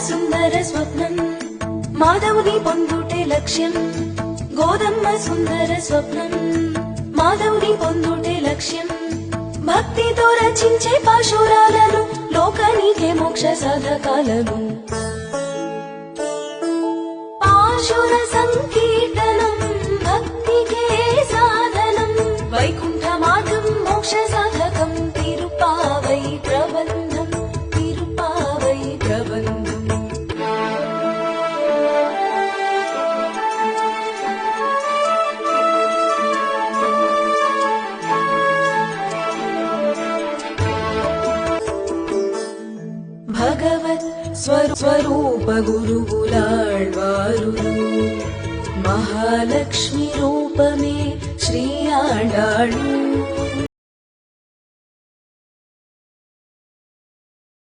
సుందర స్వప్నం మాధవుని పొందుటే లక్ష్యం గోదమ్మ సుందర స్వప్నం మాధవుని పొందుటే లక్ష్యం భక్తితో రచించే పాశురాలను లోకానికే మోక్ష సాధకాలను పాశుర సంకీర్తనం భక్తికే సాధనం వైకుంఠ మార్గం మోక్ష సాధకం తిరుపావై ప్రబంధం తిరుపావై ప్రబంధం భగవత్ స్వరూప గురువులాళ్వారులు మహాలక్ష్మి రూపమే శ్రీ ఆండాళు